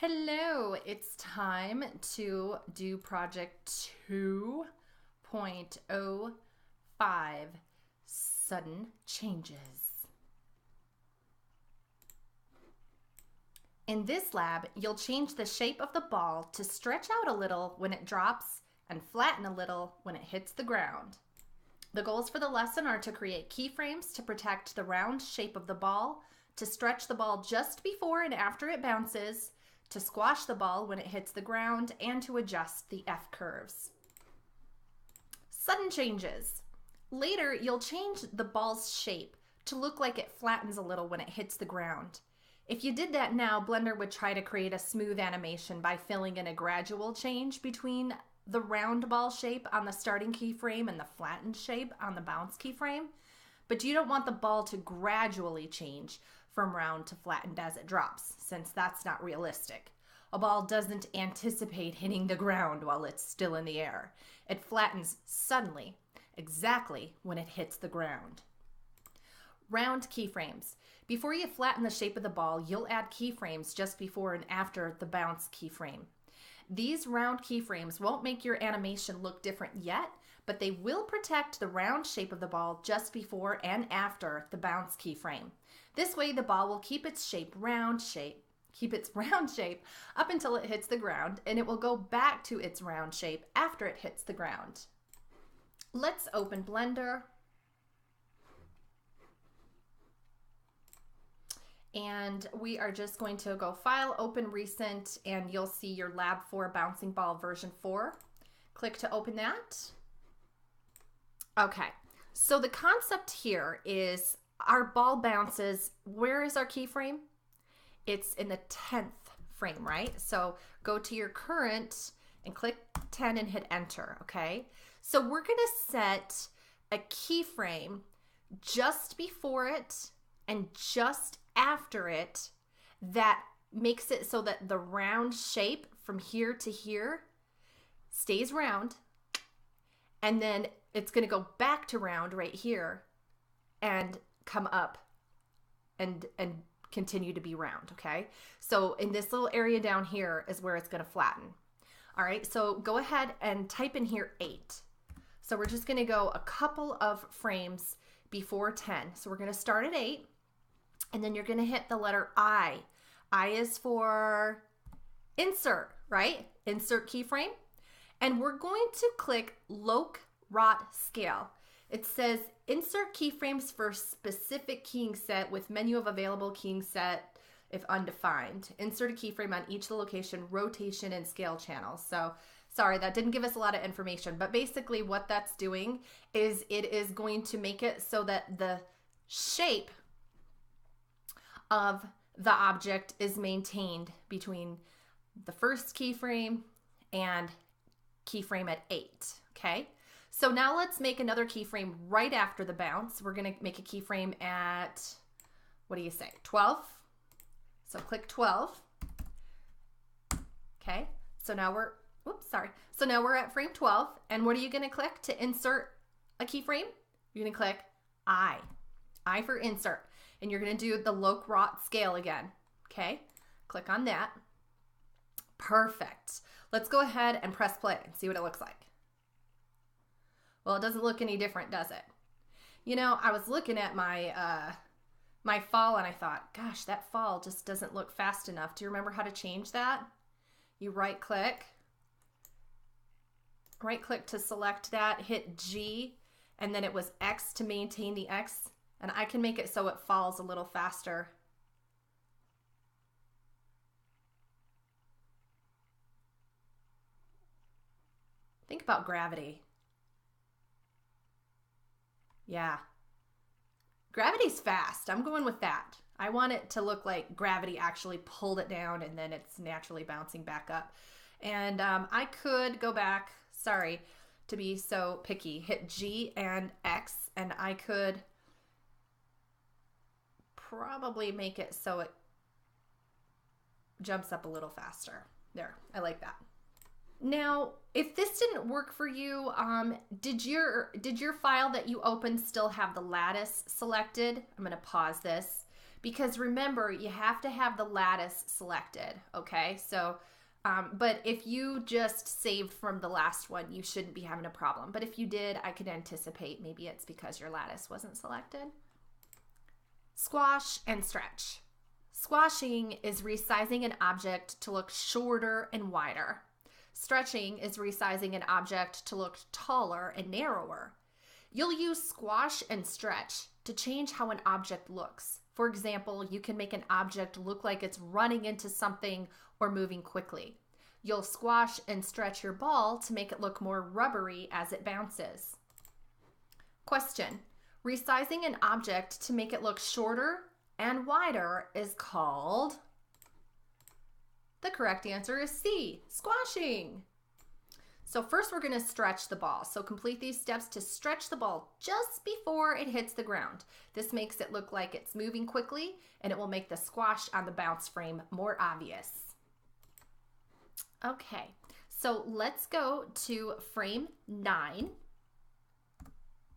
Hello, it's time to do project 2.05, sudden changes. In this lab, you'll change the shape of the ball to stretch out a little when it drops and flatten a little when it hits the ground. The goals for the lesson are to create keyframes to protect the round shape of the ball, to stretch the ball just before and after it bounces, to squash the ball when it hits the ground, and to adjust the F-curves. Sudden changes. Later, you'll change the ball's shape to look like it flattens a little when it hits the ground. If you did that now, Blender would try to create a smooth animation by filling in a gradual change between the round ball shape on the starting keyframe and the flattened shape on the bounce keyframe. But you don't want the ball to gradually change from round to flattened as it drops, since that's not realistic. A ball doesn't anticipate hitting the ground while it's still in the air. It flattens suddenly, exactly when it hits the ground. Round keyframes. Before you flatten the shape of the ball, you'll add keyframes just before and after the bounce keyframe. These round keyframes won't make your animation look different yet, but they will protect the round shape of the ball just before and after the bounce keyframe. This way the ball will keep its round shape up until it hits the ground, and it will go back to its round shape after it hits the ground. Let's open Blender. And we are just going to go File, Open Recent, and you'll see your Lab 4 Bouncing Ball version 4. Click to open that. Okay, so the concept here is our ball bounces. Where is our keyframe? It's in the 10th frame, right? So go to your current and click 10 and hit enter, okay? So we're gonna set a keyframe just before it and just after it that makes it so that the round shape from here to here stays round, and then it's going to go back to round right here and come up and continue to be round, okay? So in this little area down here is where it's going to flatten. All right, so go ahead and type in here 8. So we're just going to go a couple of frames before 10. So we're going to start at 8. And then you're going to hit the letter I. I is for insert, right? Insert keyframe. And we're going to click Loc Rot Scale. It says insert keyframes for specific keying set with menu of available keying set if undefined. Insert a keyframe on each of the location, rotation, and scale channels. So sorry, that didn't give us a lot of information, but basically what that's doing is it is going to make it so that the shape of the object is maintained between the first keyframe and keyframe at 8, okay? So now let's make another keyframe right after the bounce. We're gonna make a keyframe at, what do you say, 12? So click 12, okay? So now So now we're at frame 12, and what are you gonna click to insert a keyframe? You're gonna click I for insert. And you're going to do the Loc Rot Scale again, okay? Click on that. Perfect. Let's go ahead and press play and see what it looks like. Well, it doesn't look any different, does it? You know, I was looking at my my fall and I thought, gosh, that fall just doesn't look fast enough. Do you remember how to change that? You right click to select that, hit G, and then it was X to maintain the X. And I can make it so it falls a little faster. Think about gravity. Yeah. Gravity's fast. I'm going with that. I want it to look like gravity actually pulled it down and then it's naturally bouncing back up. And I could go back, sorry to be so picky, hit G and X, and I could probably make it so it jumps up a little faster. There, I like that. Now, if this didn't work for you, did your file that you opened still have the lattice selected? I'm going to pause this because remember, you have to have the lattice selected, okay? So, but if you just saved from the last one, you shouldn't be having a problem. But if you did, I could anticipate maybe it's because your lattice wasn't selected. Squash and stretch. Squashing is resizing an object to look shorter and wider. Stretching is resizing an object to look taller and narrower. You'll use squash and stretch to change how an object looks. For example, you can make an object look like it's running into something or moving quickly. You'll squash and stretch your ball to make it look more rubbery as it bounces. Question: resizing an object to make it look shorter and wider is called? The correct answer is C, squashing. So first we're going to stretch the ball. So complete these steps to stretch the ball just before it hits the ground. This makes it look like it's moving quickly, and it will make the squash on the bounce frame more obvious. Okay, so let's go to frame 9.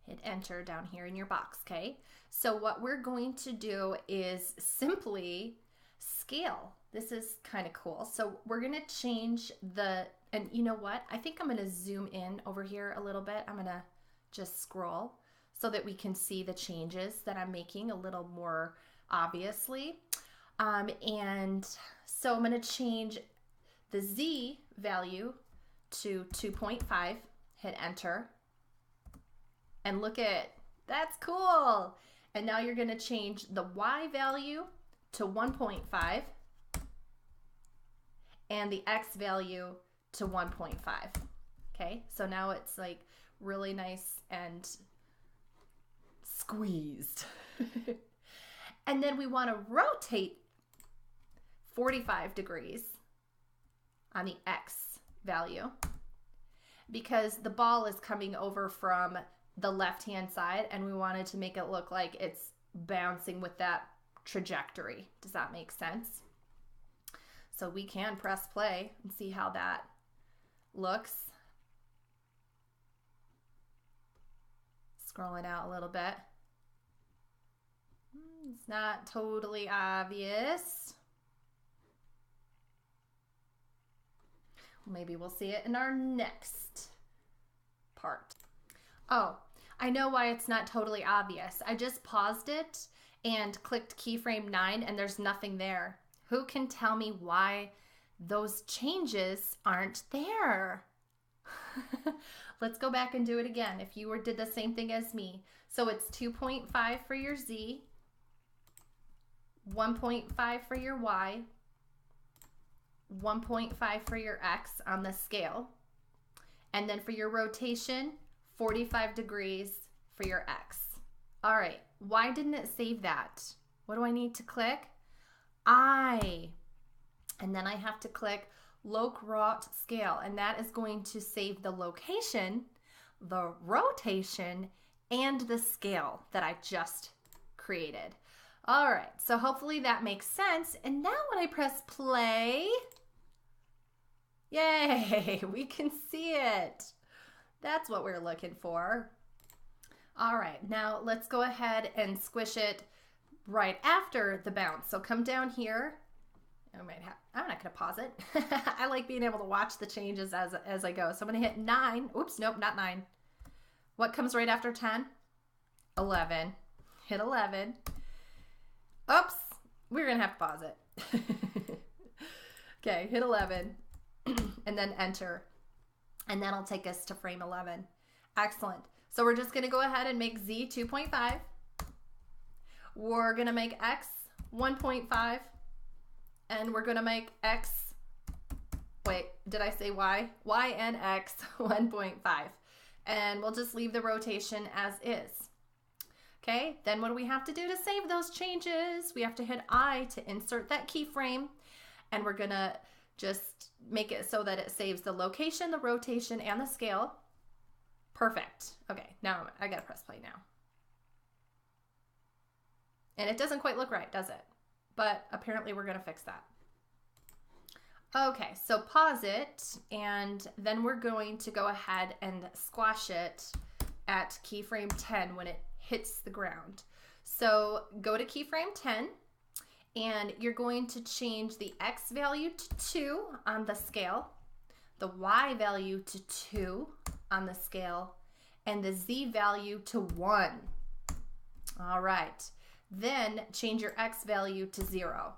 Hit enter down here in your box, okay? So what we're going to do is simply scale. This is kind of cool. So we're going to change the, and you know what? I think I'm going to zoom in over here a little bit. I'm going to just scroll so that we can see the changes that I'm making a little more obviously. And so I'm going to change the Z value to 2.5, hit enter, and look at, that's cool. And now you're going to change the Y value to 1.5 and the X value to 1.5. Okay, so now it's like really nice and squeezed. And then we want to rotate 45 degrees on the X value because the ball is coming over from the left-hand side and we wanted to make it look like it's bouncing with that trajectory. Does that make sense? So we can press play and see how that looks. Scrolling out a little bit. It's not totally obvious. Maybe we'll see it in our next part. Oh, I know why it's not totally obvious. I just paused it and clicked keyframe 9 and there's nothing there. Who can tell me why those changes aren't there? Let's go back and do it again. If you did the same thing as me. So it's 2.5 for your Z, 1.5 for your Y, 1.5 for your X on the scale, and then for your rotation, 45 degrees for your X. All right, why didn't it save that? What do I need to click? I, and then I have to click Girot scale, and that is going to save the location, the rotation, and the scale that I just created. All right, so hopefully that makes sense. And now when I press play, yay, we can see it. That's what we're looking for. All right, now let's go ahead and squish it right after the bounce. So come down here. I'm not gonna pause it. I like being able to watch the changes as I go. So I'm gonna hit 9. Oops, nope, not 9. What comes right after 10? 11. Hit 11. Oops, we're gonna have to pause it. Okay, hit 11 and then enter. And that'll take us to frame 11. Excellent. So we're just gonna go ahead and make Z 2.5. We're gonna make X 1.5. And we're gonna make X, wait, did I say Y? Y and X 1.5. And we'll just leave the rotation as is. Okay, then what do we have to do to save those changes? We have to hit I to insert that keyframe. And we're gonna just make it so that it saves the location, the rotation, and the scale. Perfect. Okay, now I gotta press play now. And it doesn't quite look right, does it? But apparently we're gonna fix that. Okay, so pause it, and then we're going to go ahead and squash it at keyframe 10 when it hits the ground. So go to keyframe 10, And you're going to change the X value to 2 on the scale, the Y value to 2 on the scale, and the Z value to 1. All right. Then change your X value to 0.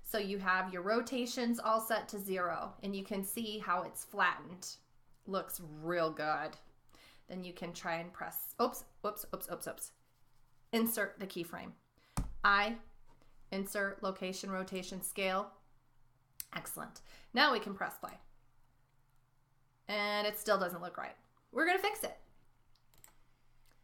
So you have your rotations all set to 0, and you can see how it's flattened. Looks real good. Then you can try and press, oops. Insert the keyframe. Insert, location, rotation, scale. Excellent. Now we can press play. And it still doesn't look right. We're gonna fix it.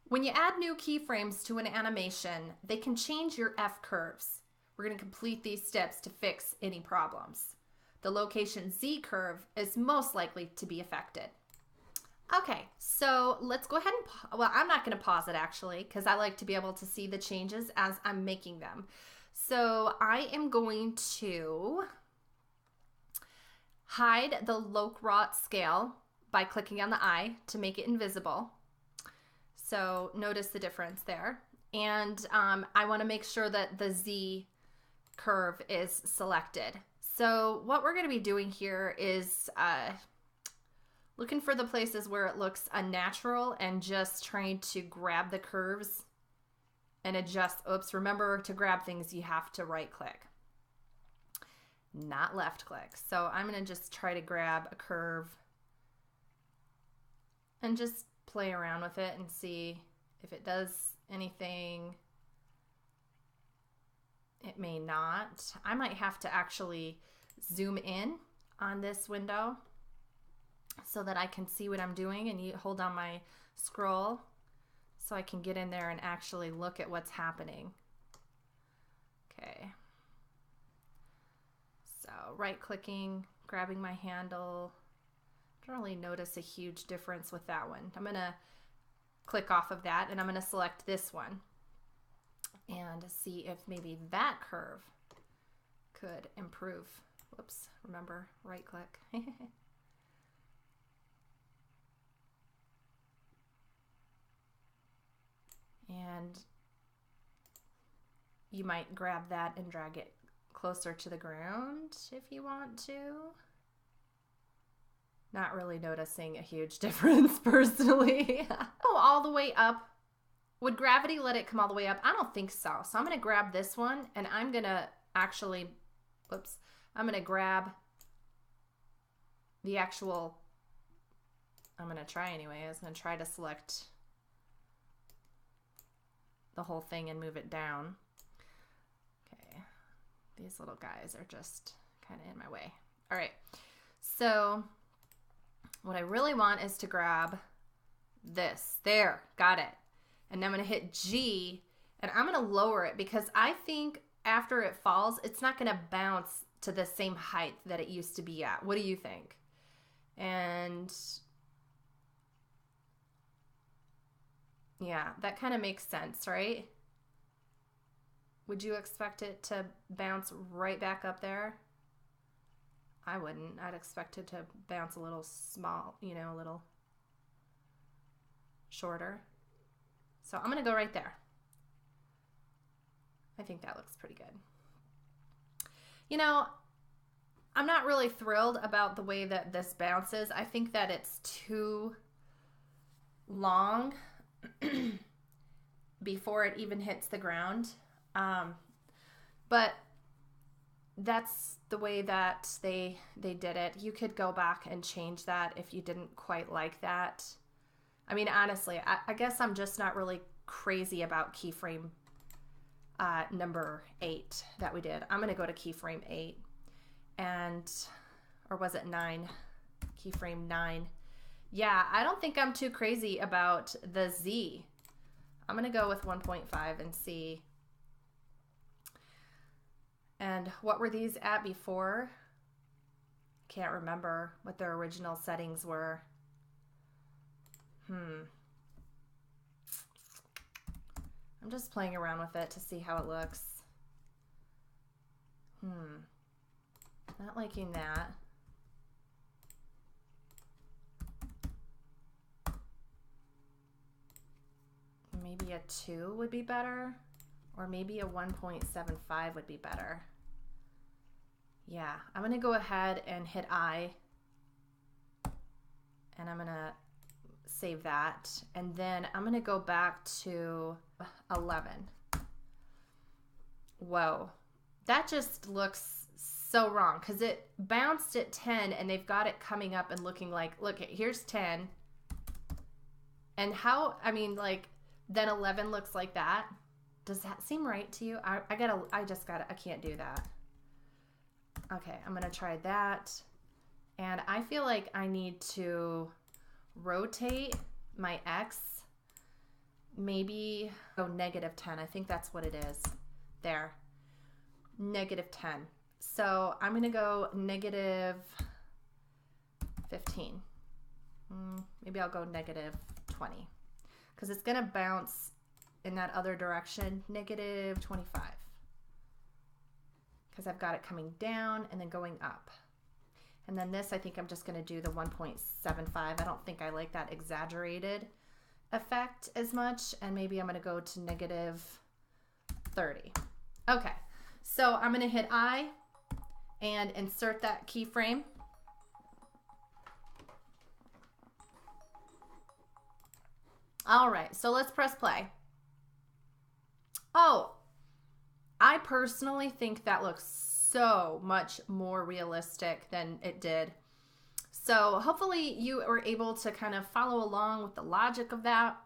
When you add new keyframes to an animation, they can change your F curves. We're gonna complete these steps to fix any problems. The location Z curve is most likely to be affected. Okay, so let's go ahead and, well, I'm not gonna pause it actually, because I like to be able to see the changes as I'm making them. So I am going to hide the Girot scale by clicking on the eye to make it invisible. So notice the difference there. And I want to make sure that the Z curve is selected. So what we're going to be doing here is looking for the places where it looks unnatural and just trying to grab the curves and adjust. Oops, remember to grab things you have to right click, not left click. So I'm going to just try to grab a curve and just play around with it and see if it does anything. It may not. I might have to actually zoom in on this window so that I can see what I'm doing, and you hold on my scroll so I can get in there and actually look at what's happening. Okay. So right clicking, grabbing my handle. Don't really notice a huge difference with that one. I'm gonna click off of that and I'm gonna select this one and see if maybe that curve could improve. Whoops, remember, right click. And you might grab that and drag it closer to the ground if you want to. Not really noticing a huge difference personally. Oh, all the way up. Would gravity let it come all the way up? I don't think so. So I'm going to grab this one and I'm going to actually, whoops, I'm going to grab the actual, I'm going to try anyway. I was going to try to select the whole thing and move it down. Okay, these little guys are just kind of in my way. All right, so what I really want is to grab this. There, got it. And I'm going to hit G and I'm going to lower it because I think after it falls, it's not going to bounce to the same height that it used to be at. What do you think? And yeah, that kind of makes sense, right? Would you expect it to bounce right back up there? I wouldn't. I'd expect it to bounce a little small, you know, a little shorter. So I'm going to go right there. I think that looks pretty good. You know, I'm not really thrilled about the way that this bounces. I think that it's too long before it even hits the ground. But that's the way that they did it. You could go back and change that if you didn't quite like that. I mean, honestly, I guess I'm just not really crazy about keyframe number 8 that we did. I'm going to go to keyframe 8 and, or was it 9? Keyframe 9. Yeah, I don't think I'm too crazy about the Z. I'm going to go with 1.5 and see. And what were these at before? Can't remember what their original settings were. I'm just playing around with it to see how it looks. Not liking that. Maybe a 2 would be better, Or maybe a 1.75 would be better. Yeah, I'm gonna go ahead and hit I, and I'm gonna save that. And then I'm gonna go back to 11. Whoa, that just looks so wrong because it bounced at 10 and they've got it coming up and looking like, look, here's 10. And how, I mean, like, then 11 looks like that. Does that seem right to you? I can't do that. Okay, I'm gonna try that. And I feel like I need to rotate my X, maybe go -10. I think that's what it is. There, -10. So I'm gonna go -15. Maybe I'll go -20 because it's gonna bounce in that other direction, -25, because I've got it coming down and then going up. And then this, I think I'm just gonna do the 1.75. I don't think I like that exaggerated effect as much. And maybe I'm gonna go to -30. Okay, so I'm gonna hit I and insert that keyframe. All right, so let's press play. Oh, I personally think that looks so much more realistic than it did. So hopefully you were able to kind of follow along with the logic of that.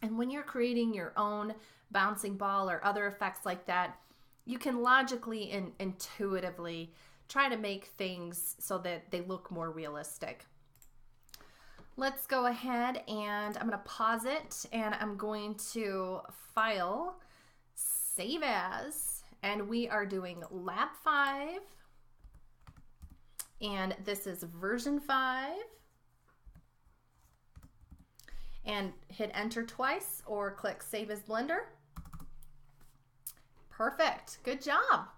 And when you're creating your own bouncing ball or other effects like that, you can logically and intuitively try to make things so that they look more realistic. Let's go ahead and I'm going to pause it and I'm going to File, Save As, and we are doing Lab 5, and this is version 5, and hit enter twice or click Save as Blender. Perfect. Good job.